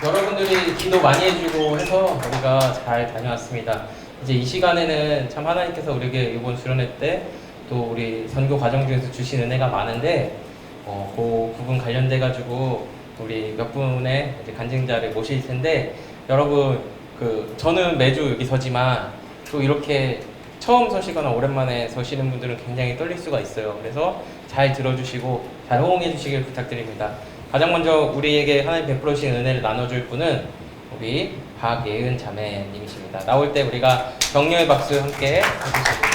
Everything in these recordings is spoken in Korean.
여러분들이 기도 많이 해주고 해서 우리가 잘 다녀왔습니다. 이제 이 시간에는 참 하나님께서 우리에게 이번 수련회 때 또 우리 선교 과정 중에서 주신 은혜가 많은데 그 부분 관련돼 가지고 우리 몇 분의 이제 간증자를 모실 텐데 여러분 저는 매주 여기 서지만 또 이렇게 처음 서시거나 오랜만에 서시는 분들은 굉장히 떨릴 수가 있어요. 그래서 잘 들어주시고 잘 호응해 주시길 부탁드립니다. 가장 먼저 우리에게 하나님 베풀어 주신 은혜를 나눠줄 분은 우리 박예은 자매님이십니다. 나올 때 우리가 격려의 박수 함께 해주시겠습니다.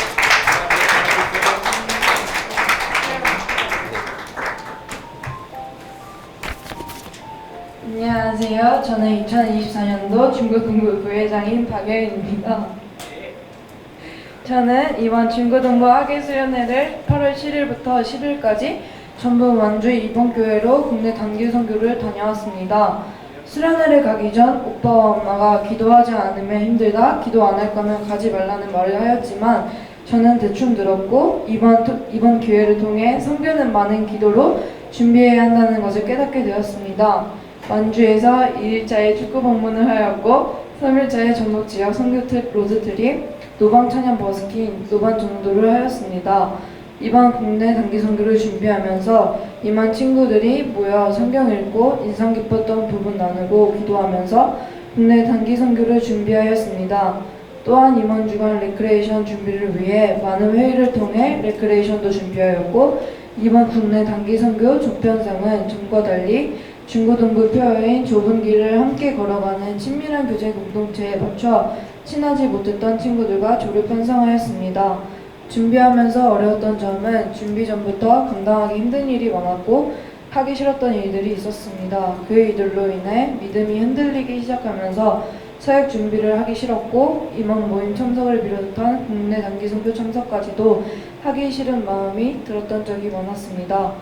안녕하세요. 저는 2024년도 중고등부 부회장인 박예은입니다. 저는 이번 중고등부 학예 수련회를 8월 7일부터 10일까지 전북 완주 이봉교회로 국내 단기 선교를 다녀왔습니다. 수련회를 가기 전 오빠와 엄마가 기도하지 않으면 힘들다, 기도 안 할 거면 가지 말라는 말을 하였지만 저는 대충 들었고 이번 기회를 통해 선교는 많은 기도로 준비해야 한다는 것을 깨닫게 되었습니다. 완주에서 2일차에 축구 방문을 하였고 3일차에 전북 지역 선교 로드트립, 노방 찬양 버스킹, 노반 전도를 하였습니다. 이번 국내 단기 선교를 준비하면서 이만 친구들이 모여 성경 읽고 인상 깊었던 부분 나누고 기도하면서 국내 단기 선교를 준비하였습니다. 또한 이번 주간 레크레이션 준비를 위해 많은 회의를 통해 레크레이션도 준비하였고 이번 국내 단기 선교 종편상은 전과 달리 중고등부 표어인 좁은 길을 함께 걸어가는 친밀한 교제 공동체에 맞춰 친하지 못했던 친구들과 조를 편성하였습니다. 준비하면서 어려웠던 점은 준비 전부터 감당하기 힘든 일이 많았고 하기 싫었던 일들이 있었습니다. 그 일들로 인해 믿음이 흔들리기 시작하면서 사역 준비를 하기 싫었고 이번 모임 참석을 비롯한 국내 단기 선교 참석까지도 하기 싫은 마음이 들었던 적이 많았습니다.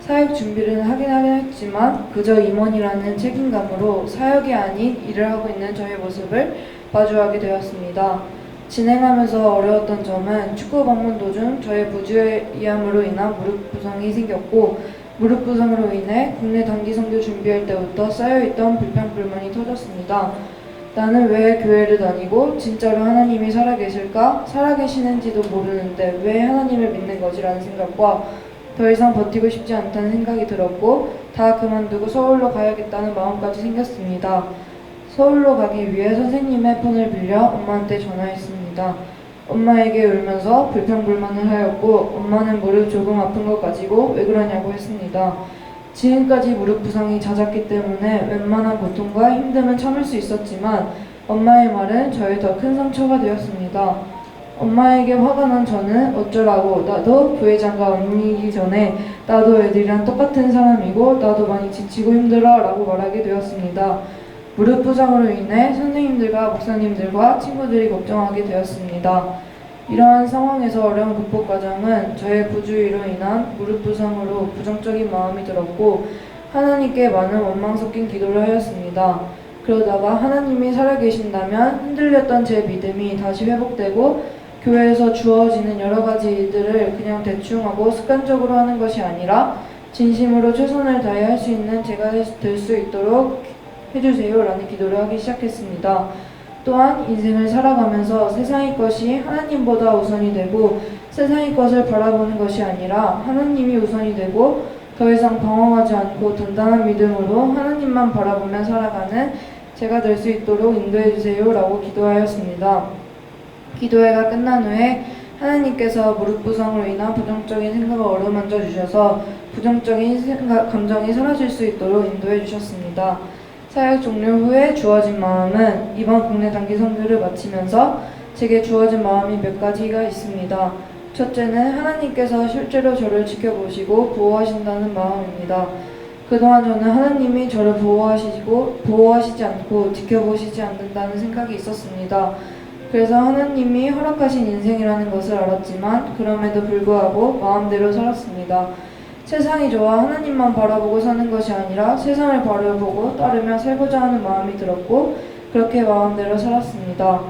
사역 준비를 하긴 했지만 그저 임원이라는 책임감으로 사역이 아닌 일을 하고 있는 저의 모습을 마주하게 되었습니다. 진행하면서 어려웠던 점은 축구 방문 도중 저의 부주의함으로 인한 무릎 부상이 생겼고 무릎 부상으로 인해 국내 단기 선교 준비할 때부터 쌓여있던 불평불만이 터졌습니다. 나는 왜 교회를 다니고 진짜로 하나님이 살아계실까? 살아계시는지도 모르는데 왜 하나님을 믿는 거지라는 생각과 더 이상 버티고 싶지 않다는 생각이 들었고 다 그만두고 서울로 가야겠다는 마음까지 생겼습니다. 서울로 가기 위해 선생님의 폰을 빌려 엄마한테 전화했습니다. 엄마에게 울면서 불평불만을 하였고 엄마는 무릎 조금 아픈 것 가지고 왜 그러냐고 했습니다. 지금까지 무릎 부상이 잦았기 때문에 웬만한 고통과 힘듦은 참을 수 있었지만 엄마의 말은 저의 더 큰 상처가 되었습니다. 엄마에게 화가 난 저는 어쩌라고 나도 부회장과 언니이기 전에 나도 애들이랑 똑같은 사람이고 나도 많이 지치고 힘들어 라고 말하게 되었습니다. 무릎 부상으로 인해 선생님들과 목사님들과 친구들이 걱정하게 되었습니다. 이러한 상황에서 어려운 극복 과정은 저의 부주의로 인한 무릎 부상으로 부정적인 마음이 들었고 하나님께 많은 원망 섞인 기도를 하였습니다. 그러다가 하나님이 살아계신다면 흔들렸던 제 믿음이 다시 회복되고 교회에서 주어지는 여러 가지 일들을 그냥 대충 하고 습관적으로 하는 것이 아니라 진심으로 최선을 다해 할 수 있는 제가 될 수 있도록 해주세요 라는 기도를 하기 시작했습니다. 또한 인생을 살아가면서 세상의 것이 하나님보다 우선이 되고 세상의 것을 바라보는 것이 아니라 하나님이 우선이 되고 더 이상 방황하지 않고 단단한 믿음으로 하나님만 바라보며 살아가는 제가 될 수 있도록 인도해주세요 라고 기도하였습니다. 기도회가 끝난 후에 하나님께서 무릎 부상으로 인한 부정적인 생각을 어루만져 주셔서 부정적인 감정이 사라질 수 있도록 인도해 주셨습니다. 사역 종료 후에 주어진 마음은 이번 국내 단기 선교를 마치면서 제게 주어진 마음이 몇 가지가 있습니다. 첫째는 하나님께서 실제로 저를 지켜보시고 보호하신다는 마음입니다. 그동안 저는 하나님이 저를 보호하시지 않고 지켜보시지 않는다는 생각이 있었습니다. 그래서 하나님이 허락하신 인생이라는 것을 알았지만 그럼에도 불구하고 마음대로 살았습니다. 세상이 좋아 하나님만 바라보고 사는 것이 아니라 세상을 바라보고 따르며 살고자 하는 마음이 들었고 그렇게 마음대로 살았습니다.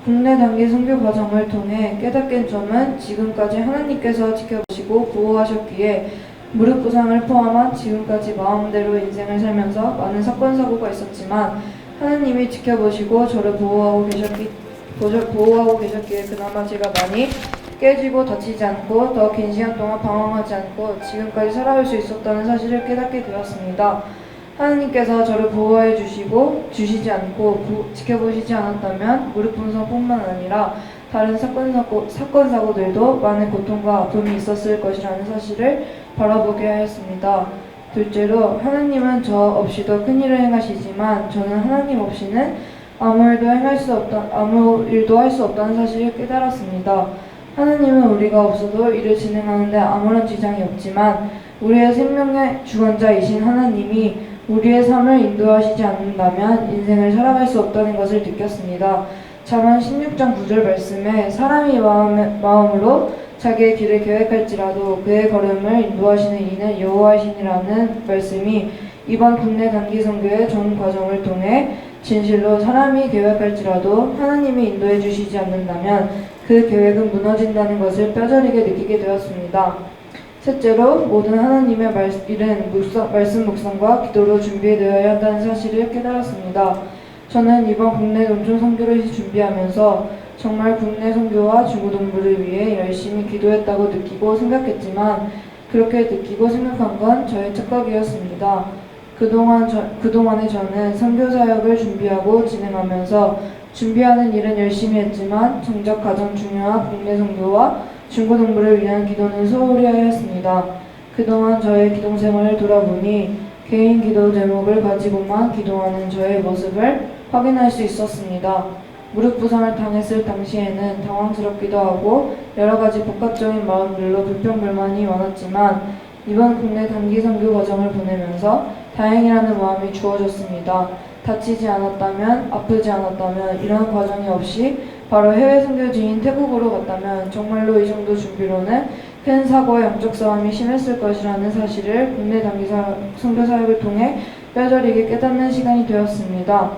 국내 단기 선교 과정을 통해 깨닫게 된 점은 지금까지 하나님께서 지켜보시고 보호하셨기에 무릎 부상을 포함한 지금까지 마음대로 인생을 살면서 많은 사건 사고가 있었지만 하나님이 지켜보시고 저를 보호하고 계셨기에 그나마 제가 많이 깨지고 다치지 않고 더 긴 시간 동안 방황하지 않고 지금까지 살아올 수 있었다는 사실을 깨닫게 되었습니다. 하나님께서 저를 보호해 주시지 않고 지켜보시지 않았다면 무릎 분성뿐만 아니라 다른 사건 사고들도 많은 고통과 아픔이 있었을 것이라는 사실을 바라보게 하였습니다. 둘째로 하나님은 저 없이도 큰 일을 행하시지만 저는 하나님 없이는 아무 일도 할 수 없다는 사실을 깨달았습니다. 하나님은 우리가 없어도 일을 진행하는데 아무런 지장이 없지만 우리의 생명의 주관자이신 하나님이 우리의 삶을 인도하시지 않는다면 인생을 살아갈 수 없다는 것을 느꼈습니다. 잠언 16장 9절 말씀에 사람이 마음으로 자기의 길을 계획할지라도 그의 걸음을 인도하시는 이는 여호와이시니라는 말씀이 이번 국내 단기 선교의 전 과정을 통해 진실로 사람이 계획할지라도 하나님이 인도해 주시지 않는다면 그 계획은 무너진다는 것을 뼈저리게 느끼게 되었습니다. 셋째로 모든 하나님의 일은 말씀 묵상과 기도로 준비되어야 한다는 사실을 깨달았습니다. 저는 이번 국내 농촌 선교를 준비하면서 정말 국내 선교와 중고등부를 위해 열심히 기도했다고 느끼고 생각했지만 그렇게 느끼고 생각한 건 저의 착각이었습니다. 그동안에 저는 선교 사역을 준비하고 진행하면서 준비하는 일은 열심히 했지만 정작 가장 중요한 국내 선교와 중고등부를 위한 기도는 소홀히 하였습니다. 그동안 저의 기도 생활을 돌아보니 개인 기도 제목을 가지고만 기도하는 저의 모습을 확인할 수 있었습니다. 무릎 부상을 당했을 당시에는 당황스럽기도 하고 여러 가지 복합적인 마음들로 불평불만이 많았지만 이번 국내 단기 선교 과정을 보내면서 다행이라는 마음이 주어졌습니다. 다치지 않았다면, 아프지 않았다면, 이런 과정이 없이 바로 해외 선교지인 태국으로 갔다면 정말로 이 정도 준비로는 큰 사고와 영적 싸움이 심했을 것이라는 사실을 국내 단기 선교 사역을 통해 뼈저리게 깨닫는 시간이 되었습니다.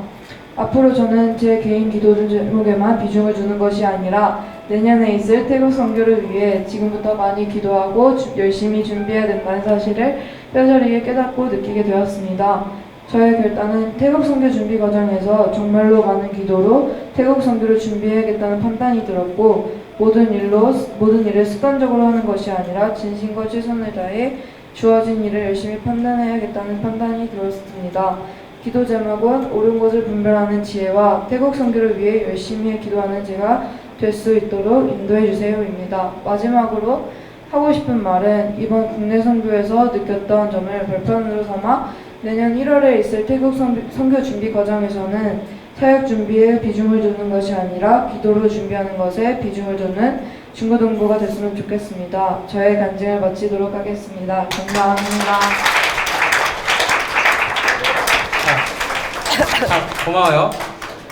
앞으로 저는 제 개인 기도 제목에만 비중을 두는 것이 아니라 내년에 있을 태국 선교를 위해 지금부터 많이 기도하고 열심히 준비해야 된다는 사실을 뼈저리게 깨닫고 느끼게 되었습니다. 저의 결단은 태국 선교 준비 과정에서 정말로 많은 기도로 태국 선교를 준비해야겠다는 판단이 들었고 모든 일을 습관적으로 하는 것이 아니라 진심과 최선을 다해 주어진 일을 열심히 판단해야겠다는 판단이 들었습니다. 기도 제목은 옳은 것을 분별하는 지혜와 태국 선교를 위해 열심히 기도하는 제가 될 수 있도록 인도해 주세요입니다. 마지막으로 하고 싶은 말은 이번 국내 선교에서 느꼈던 점을 발판으로 삼아 내년 1월에 있을 태국 선교 준비 과정에서는 사역 준비에 비중을 두는 것이 아니라 기도로 준비하는 것에 비중을 두는 중고등부가 됐으면 좋겠습니다. 저의 간증을 마치도록 하겠습니다. 감사합니다. 고마워요.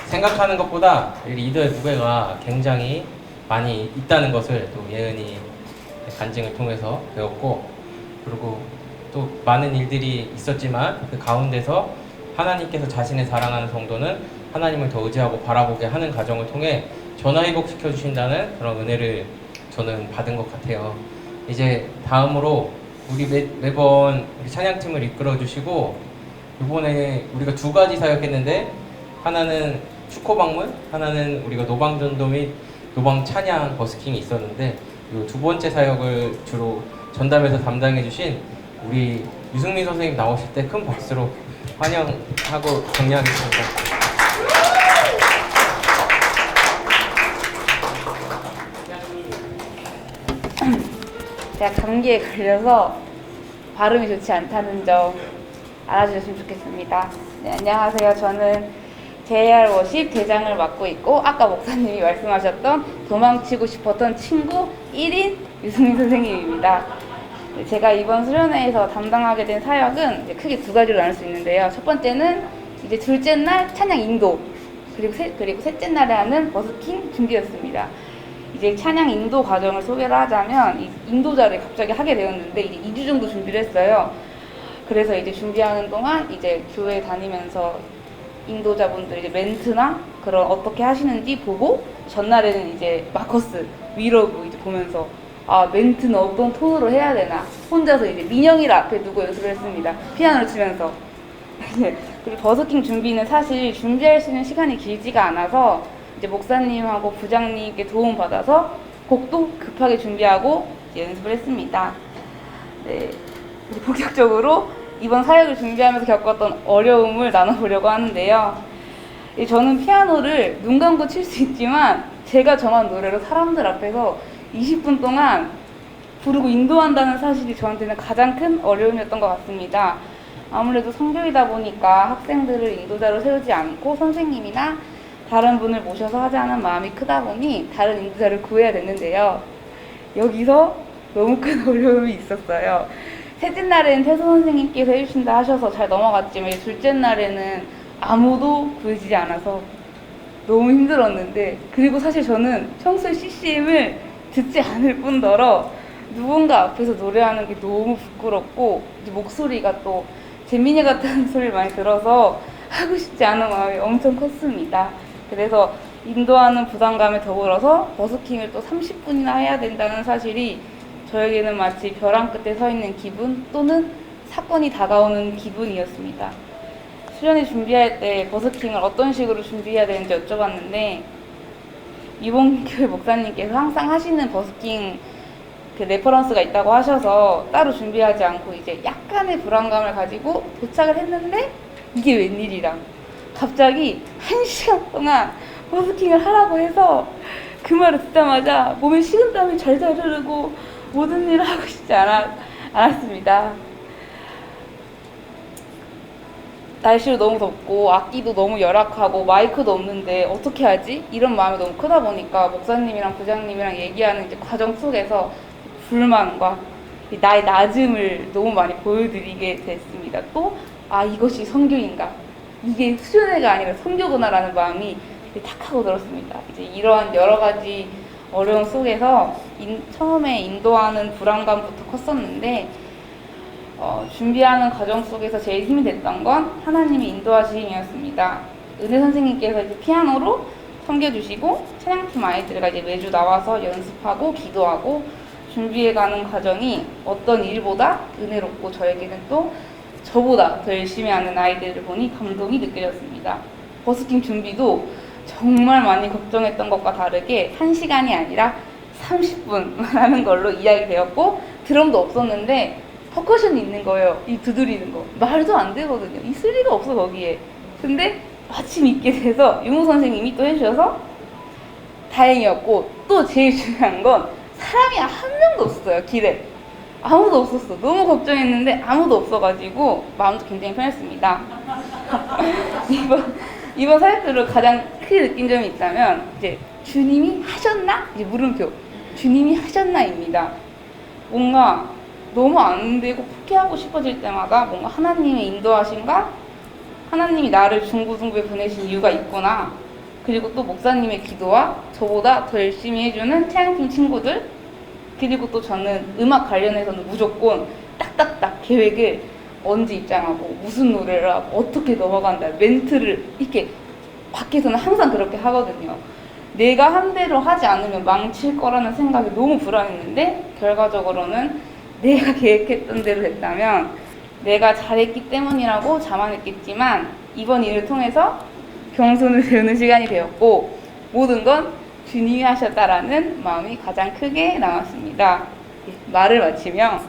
생각하는 것보다 리더의 무게가 굉장히 많이 있다는 것을 또 예은이 간증을 통해서 배웠고 그리고 또 많은 일들이 있었지만 그 가운데서 하나님께서 자신의 사랑하는 성도는 하나님을 더 의지하고 바라보게 하는 과정을 통해 전화위복시켜 주신다는 그런 은혜를 저는 받은 것 같아요. 이제 다음으로 우리 매번 우리 찬양팀을 이끌어 주시고 이번에 우리가 두 가지 사역했는데 하나는 축구 방문, 하나는 우리가 노방전도 및 노방 찬양 버스킹이 있었는데 이 두 번째 사역을 주로 전담해서 담당해 주신 우리 유승민 선생님 나오실 때 큰 박수로 환영하고 격려하겠습니다. 제가 감기에 걸려서 발음이 좋지 않다는 점 알아주셨으면 좋겠습니다. 네, 안녕하세요. 저는 JR 워십 대장을 맡고 있고 아까 목사님이 말씀하셨던 도망치고 싶었던 친구 1인 유승민 선생님입니다. 네, 제가 이번 수련회에서 담당하게 된 사역은 이제 크게 두 가지로 나눌 수 있는데요. 첫 번째는 이제 둘째 날 찬양 인도 그리고 셋째 날에 하는 버스킹 준비였습니다. 이제 찬양 인도 과정을 소개를 하자면 이 인도자를 갑자기 하게 되었는데 이제 2주 정도 준비를 했어요. 그래서 이제 준비하는 동안 이제 교회 다니면서 인도자분들 이제 멘트나 그런 어떻게 하시는지 보고 전날에는 이제 마커스 위로브 이제 보면서 아, 멘트는 어떤 톤으로 해야 되나. 혼자서 이제 민영이를 앞에 두고 연습을 했습니다. 피아노를 치면서. 그리고 버스킹 준비는 사실 준비할 수 있는 시간이 길지가 않아서 이제 목사님하고 부장님께 도움 받아서 곡도 급하게 준비하고 이제 연습을 했습니다. 네, 이제 본격적으로 이번 사역을 준비하면서 겪었던 어려움을 나눠보려고 하는데요. 저는 피아노를 눈 감고 칠 수 있지만 제가 정한 노래로 사람들 앞에서 20분 동안 부르고 인도한다는 사실이 저한테는 가장 큰 어려움이었던 것 같습니다. 아무래도 성교이다 보니까 학생들을 인도자로 세우지 않고 선생님이나 다른 분을 모셔서 하자는 마음이 크다 보니 다른 인도자를 구해야 됐는데요. 여기서 너무 큰 어려움이 있었어요. 셋째 날에는 태소 선생님께서 해주신다 하셔서 잘 넘어갔지만 둘째 날에는 아무도 구해지지 않아서 너무 힘들었는데, 그리고 사실 저는 평소에 CCM을 듣지 않을 뿐더러 누군가 앞에서 노래하는 게 너무 부끄럽고 이제 목소리가 또 재민이 같다는 소리를 많이 들어서 하고 싶지 않은 마음이 엄청 컸습니다. 그래서 인도하는 부담감에 더불어서 버스킹을 또 30분이나 해야 된다는 사실이 저에게는 마치 벼랑 끝에 서 있는 기분 또는 사건이 다가오는 기분이었습니다. 수련회 준비할 때 버스킹을 어떤 식으로 준비해야 되는지 여쭤봤는데, 이번 교회 목사님께서 항상 하시는 버스킹 그 레퍼런스가 있다고 하셔서 따로 준비하지 않고 이제 약간의 불안감을 가지고 도착을 했는데 이게 웬일이랑 갑자기 1시간 동안 버스킹을 하라고 해서 그 말을 듣자마자 몸에 식은땀이 잘잘 흐르고 모든 일을 하고 싶지 않았습니다. 날씨도 너무 덥고 악기도 너무 열악하고 마이크도 없는데 어떻게 하지? 이런 마음이 너무 크다 보니까 목사님이랑 부장님이랑 얘기하는 이제 과정 속에서 불만과 나의 낮음을 너무 많이 보여드리게 됐습니다. 또 이것이 선교인가? 이게 수련회가 아니라 선교구나라는 마음이 탁 하고 들었습니다. 이제 이러한 여러 가지 어려움 속에서 처음에 인도하는 불안감부터 컸었는데 준비하는 과정 속에서 제일 힘이 됐던 건 하나님의 인도하심이었습니다. 은혜 선생님께서 이제 피아노로 섬겨주시고 찬양팀 아이들과 이제 매주 나와서 연습하고 기도하고 준비해가는 과정이 어떤 일보다 은혜롭고 저에게는 또 저보다 더 열심히 하는 아이들을 보니 감동이 느껴졌습니다. 버스킹 준비도 정말 많이 걱정했던 것과 다르게 1시간이 아니라 30분 하는 걸로 이야기되었고, 드럼도 없었는데 퍼커션이 있는 거예요. 이 두드리는 거 말도 안 되거든요. 있을 리가 없어 거기에. 근데 마침 있게 돼서 유무 선생님이 또 해주셔서 다행이었고, 또 제일 중요한 건 사람이 한 명도 없었어요. 길에 아무도 없었어. 너무 걱정했는데 아무도 없어가지고 마음도 굉장히 편했습니다. 이번 사역들로 가장 크게 느낀 점이 있다면 이제 주님이 하셨나? 이제 물음표. 주님이 하셨나입니다. 뭔가 너무 안 되고 포기하고 싶어질 때마다 뭔가 하나님의 인도하심과 하나님이 나를 중고등부에 보내신 이유가 있구나. 그리고 또 목사님의 기도와 저보다 더 열심히 해주는 태양팀 친구들, 그리고 또 저는 음악 관련해서는 무조건 딱딱딱 계획을 언제 입장하고 무슨 노래를 하고 어떻게 넘어간다 멘트를 이렇게 밖에서는 항상 그렇게 하거든요. 내가 한 대로 하지 않으면 망칠 거라는 생각이 너무 불안했는데 결과적으로는 내가 계획했던 대로 됐다면 내가 잘했기 때문이라고 자만했겠지만 이번 일을 통해서 겸손을 배우는 시간이 되었고 모든 건 주님이 하셨다라는 마음이 가장 크게 남았습니다. 말을 마치면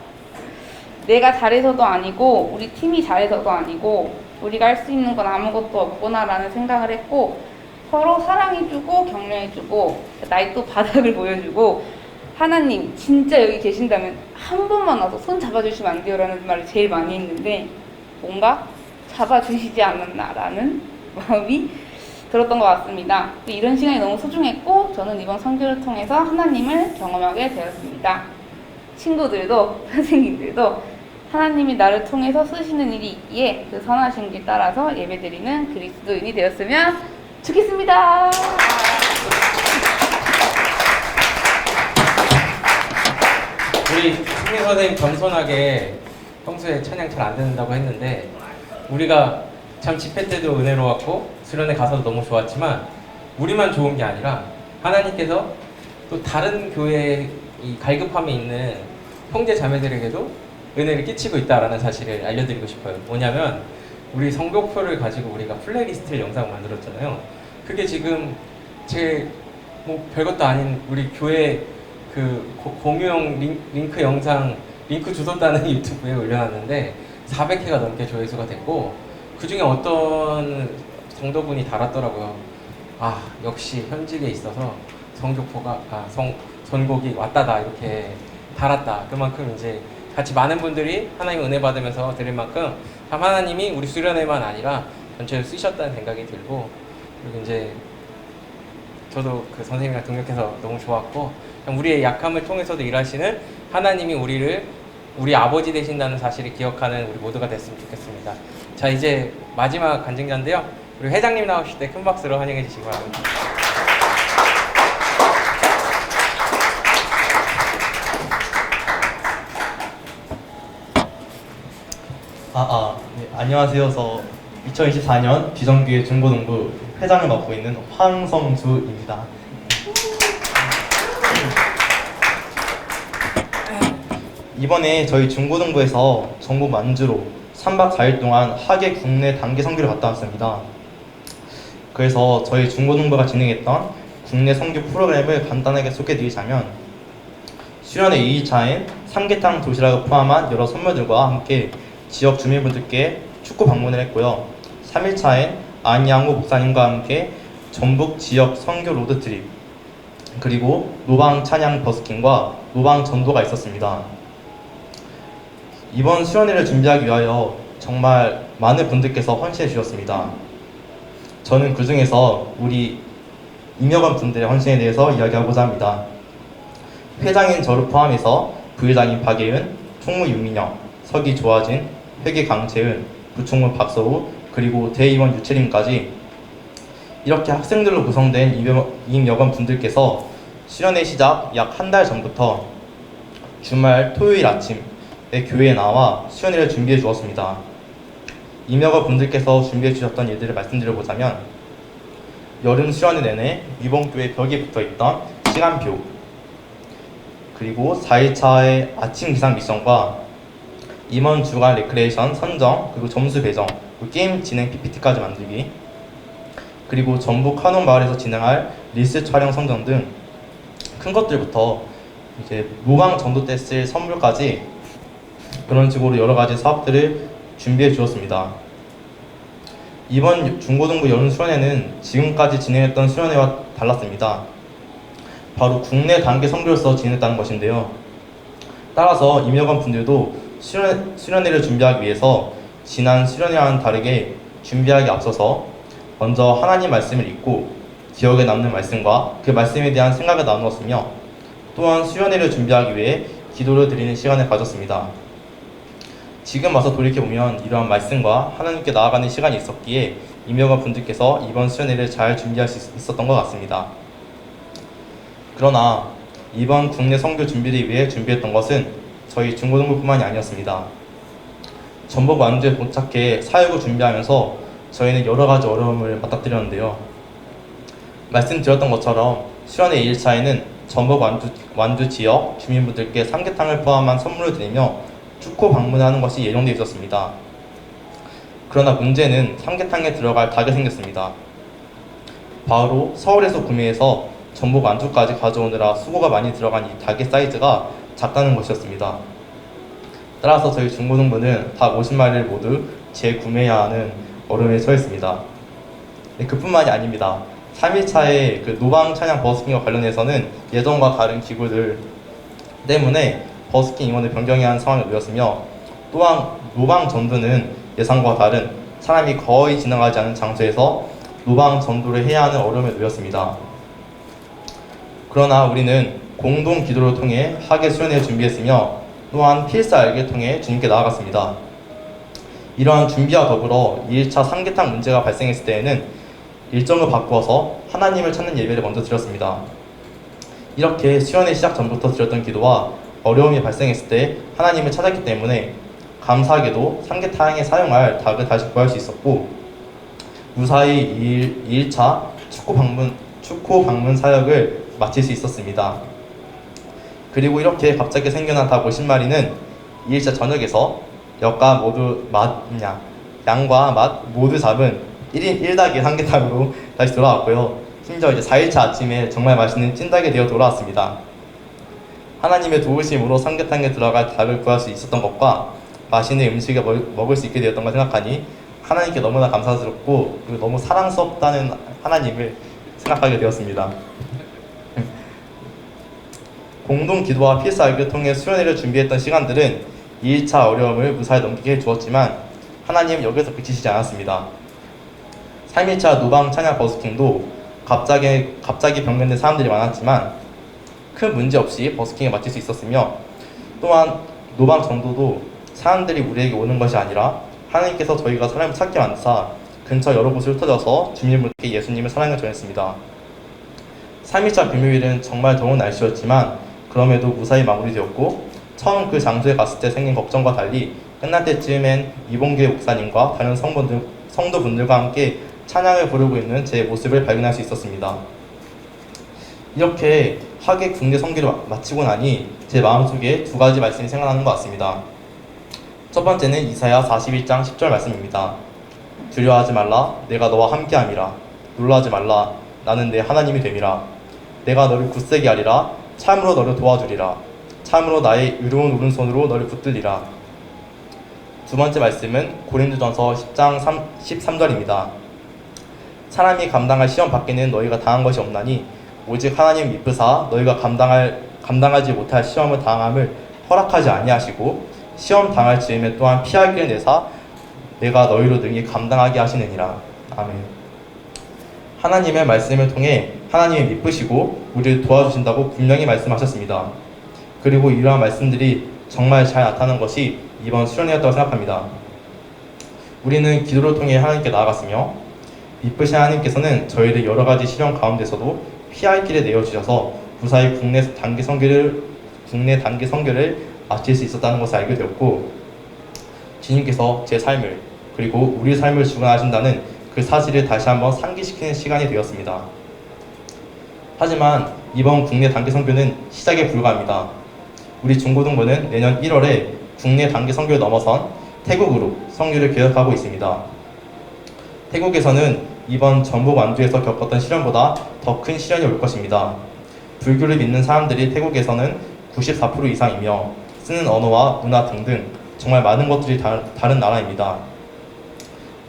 내가 잘해서도 아니고 우리 팀이 잘해서도 아니고 우리가 할 수 있는 건 아무것도 없구나라는 생각을 했고 서로 사랑해주고 격려해주고 나의 또 바닥을 보여주고 하나님 진짜 여기 계신다면 한 번만 와서 손 잡아주시면 안 돼요라는 말을 제일 많이 했는데 뭔가 잡아주시지 않았나라는 마음이 들었던 것 같습니다. 이런 시간이 너무 소중했고 저는 이번 선교를 통해서 하나님을 경험하게 되었습니다. 친구들도 선생님들도 하나님이 나를 통해서 쓰시는 일이 있기에 그 선하신 길 따라서 예배드리는 그리스도인이 되었으면 좋겠습니다. 우리 승민 선생님 겸손하게 평소에 찬양 잘 안 듣는다고 했는데 우리가 참 집회 때도 은혜로웠고 수련회 가서도 너무 좋았지만 우리만 좋은 게 아니라 하나님께서 또 다른 교회에 이 갈급함에 있는 형제 자매들에게도 은혜를 끼치고 있다라는 사실을 알려드리고 싶어요. 뭐냐면 우리 성교표를 가지고 우리가 플레이리스트를 영상을 만들었잖아요. 그게 지금 제 뭐 별것도 아닌 우리 교회 그 공유형 링크 영상 링크 주소 따는 유튜브에 올려놨는데 400회가 넘게 조회수가 됐고 그 중에 어떤 성도분이 달았더라고요. 아 역시 현직에 있어서 성교포가 선곡이 왔다다 이렇게 달았다. 그만큼 이제 같이 많은 분들이 하나님 은혜 받으면서 들을 만큼 참 하나님이 우리 수련회만 아니라 전체를 쓰셨다는 생각이 들고 그리고 이제 저도 그 선생님이랑 동역해서 너무 좋았고 우리의 약함을 통해서도 일하시는 하나님이 우리 아버지 되신다는 사실을 기억하는 우리 모두가 됐으면 좋겠습니다. 자 이제 마지막 간증자인데요. 우리 회장님 나오실 때 큰 박수로 환영해 주시기 바랍니다. 네, 안녕하세요. 저 2024년 비정규의 중고등부 회장을 맡고 있는 황성주입니다. 이번에 저희 중고등부에서 전국 만주로 3박 4일 동안 학예 국내 단기 선교를 갔다 왔습니다. 그래서 저희 중고등부가 진행했던 국내 선교 프로그램을 간단하게 소개해드리자면 수련회 2일차엔 삼계탕 도시락을 포함한 여러 선물들과 함께 지역 주민분들께 축구 방문을 했고요. 3일차엔 안양호 목사님과 함께 전북 지역 선교 로드트립 그리고 노방 찬양 버스킹과 노방 전도가 있었습니다. 이번 수련회를 준비하기 위하여 정말 많은 분들께서 헌신해 주셨습니다. 저는 그 중에서 우리 임여관 분들의 헌신에 대해서 이야기하고자 합니다. 회장인 저를 포함해서 부회장인 박예은, 총무 윤민영, 서기 조아진, 회계 강채은, 부총무 박서우, 그리고 대의원 유채림까지 이렇게 학생들로 구성된 임여관 분들께서 수련회 시작 약 한 달 전부터 주말 토요일 아침에 교회에 나와 수련회를 준비해 주었습니다. 임여관 분들께서 준비해 주셨던 일들을 말씀드려보자면 여름 수련회 내내 위봉교회 벽에 붙어있던 시간표 그리고 4일차의 아침 기상 미션과 임원 주간 레크레이션 선정 그리고 점수 배정 그리고 게임 진행 PPT까지 만들기 그리고 전북 한옥 마을에서 진행할 리스 촬영 선정 등 큰 것들부터 이제 노방 전도 때 쓸 선물까지 그런 식으로 여러 가지 사업들을 준비해 주었습니다. 이번 중고등부 여름 수련회는 지금까지 진행했던 수련회와 달랐습니다. 바로 국내 단계 선교로서 진행했다는 것인데요. 따라서 임여관 분들도 수련회를 준비하기 위해서 지난 수련회와는 다르게 준비하기 앞서서 먼저 하나님 말씀을 읽고 기억에 남는 말씀과 그 말씀에 대한 생각을 나누었으며 또한 수련회를 준비하기 위해 기도를 드리는 시간을 가졌습니다. 지금 와서 돌이켜보면 이러한 말씀과 하나님께 나아가는 시간이 있었기에 임여관 분들께서 이번 수련회를 잘 준비할 수 있었던 것 같습니다. 그러나 이번 국내 선교 준비를 위해 준비했던 것은 저희 중고등부뿐만이 아니었습니다. 전북 완주에 도착해 사역을 준비하면서 저희는 여러 가지 어려움을 맞닥뜨렸는데요. 말씀드렸던 것처럼 수련회 2일차에는 전북 완주 지역 주민분들께 삼계탕을 포함한 선물을 드리며 축구 방문하는 것이 예정되어 있었습니다. 그러나 문제는 삼계탕에 들어갈 닭이 생겼습니다. 바로 서울에서 구매해서 전북 완주까지 가져오느라 수고가 많이 들어간 이 닭의 사이즈가 작다는 것이었습니다. 따라서 저희 중고등부는 닭 50마리를 모두 재구매해야 하는 어려움에 처했습니다. 그뿐만이 아닙니다. 3일차에 그 노방 찬양 버스킹과 관련해서는 예전과 다른 기구들 때문에 버스킹 인원을 변경해야 하는 상황에 놓였으며 또한 노방 전도는 예상과 다른 사람이 거의 지나가지 않은 장소에서 노방 전도를 해야 하는 어려움에 놓였습니다. 그러나 우리는 공동 기도를 통해 학예 수련회를 준비했으며 또한 필사 알기를 통해 주님께 나아갔습니다. 이러한 준비와 더불어 2일차 삼계탕 문제가 발생했을 때에는 일정을 바꾸어서 하나님을 찾는 예배를 먼저 드렸습니다. 이렇게 수련회 시작 전부터 드렸던 기도와 어려움이 발생했을 때 하나님을 찾았기 때문에 감사하게도 삼계탕에 사용할 닭을 다시 구할 수 있었고 무사히 2일차 축구 방문 사역을 마칠 수 있었습니다. 그리고 이렇게 갑자기 생겨난 닭 50마리는 2일차 저녁에서 역과 모두 양과 맛 모두 잡은 1인 1닭의 삼계탕으로 다시 돌아왔고요. 심지어 이제 4일차 아침에 정말 맛있는 찐닭이 되어 돌아왔습니다. 하나님의 도우심으로 삼계탕에 들어갈 닭을 구할 수 있었던 것과 맛있는 음식을 먹을 수 있게 되었던 걸 생각하니 하나님께 너무나 감사스럽고 그리고 너무 사랑스럽다는 하나님을 생각하게 되었습니다. 공동 기도와 필사학을 통해 수련회를 준비했던 시간들은 2일차 어려움을 무사히 넘기게 해주었지만 하나님은 여기서 그치시지 않았습니다. 3일차 노방 찬양 버스킹도 갑자기 병변된 사람들이 많았지만 큰 문제 없이 버스킹에 마칠 수 있었으며 또한 노방 전도도 사람들이 우리에게 오는 것이 아니라 하나님께서 저희가 사람을 찾게 만드사 근처 여러 곳을 흩어져서 주민분께 예수님의 사랑을 전했습니다. 3일차 금요일은 정말 더운 날씨였지만 그럼에도 무사히 마무리되었고 처음 그 장소에 갔을 때 생긴 걱정과 달리 끝날 때쯤엔 이봉교회 목사님과 다른 성도분들과 함께 찬양을 부르고 있는 제 모습을 발견할 수 있었습니다. 이렇게 하계 국내 선교를 마치고 나니 제 마음속에 두 가지 말씀이 생각나는 것 같습니다. 첫 번째는 이사야 41장 10절 말씀입니다. 두려워하지 말라, 내가 너와 함께함이라. 놀라지 말라, 나는 내 하나님이 됨이라. 내가 너를 굳세게 하리라, 참으로 너를 도와주리라. 참으로 나의 의로운 오른손으로 너를 붙들리라. 두 번째 말씀은 고린도전서 10장 13절입니다. 사람이 감당할 시험 밖에는 너희가 당한 것이 없나니 오직 하나님 미쁘사 너희가 감당하지 못할 시험을 당함을 허락하지 아니하시고 시험 당할 즈음에 또한 피할 길을 내사 내가 너희로 능히 감당하게 하시느니라. 아멘. 하나님의 말씀을 통해 하나님이 미쁘시고 우리를 도와주신다고 분명히 말씀하셨습니다. 그리고 이러한 말씀들이 정말 잘 나타난 것이 이번 수련회였다고 생각합니다. 우리는 기도를 통해 하나님께 나아갔으며 미쁘신 하나님께서는 저희를 여러 가지 시련 가운데서도 피할 길을 내어주셔서 무사히 국내 단기 선교를 마칠 수 있었다는 것을 알게 되었고 주님께서 제 삶을 그리고 우리 삶을 주관하신다는 그 사실을 다시 한번 상기시키는 시간이 되었습니다. 하지만 이번 국내 단기 선교는 시작에 불과합니다. 우리 중고등부는 내년 1월에 국내 단기 선교를 넘어선 태국으로 선교를 계획하고 있습니다. 태국에서는 이번 전북 완주에서 겪었던 시련보다 더 큰 시련이 올 것입니다. 불교를 믿는 사람들이 태국에서는 94% 이상이며 쓰는 언어와 문화 등등 정말 많은 것들이 다른 나라입니다.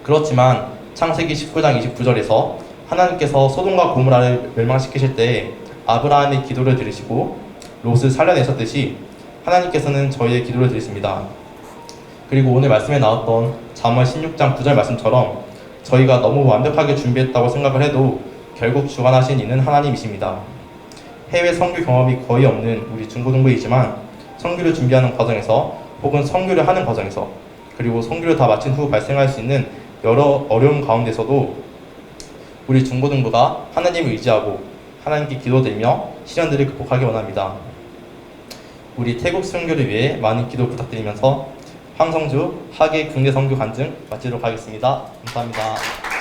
그렇지만 창세기 19장 29절에서 하나님께서 소돔과 고모라를 멸망시키실 때 아브라함의 기도를 들으시고 롯을 살려내셨듯이 하나님께서는 저희의 기도를 들으십니다. 그리고 오늘 말씀에 나왔던 잠언 16장 9절 말씀처럼 저희가 너무 완벽하게 준비했다고 생각을 해도 결국 주관하신 이는 하나님이십니다. 해외 선교 경험이 거의 없는 우리 중고등부이지만 선교를 준비하는 과정에서 혹은 선교를 하는 과정에서 그리고 선교를 다 마친 후 발생할 수 있는 여러 어려움 가운데서도 우리 중고등부가 하나님을 의지하고 하나님께 기도드리며 시련들을 극복하기 원합니다. 우리 태국 선교를 위해 많은 기도 부탁드리면서 황성주 하계 국내 선교 간증 마치도록 하겠습니다. 감사합니다.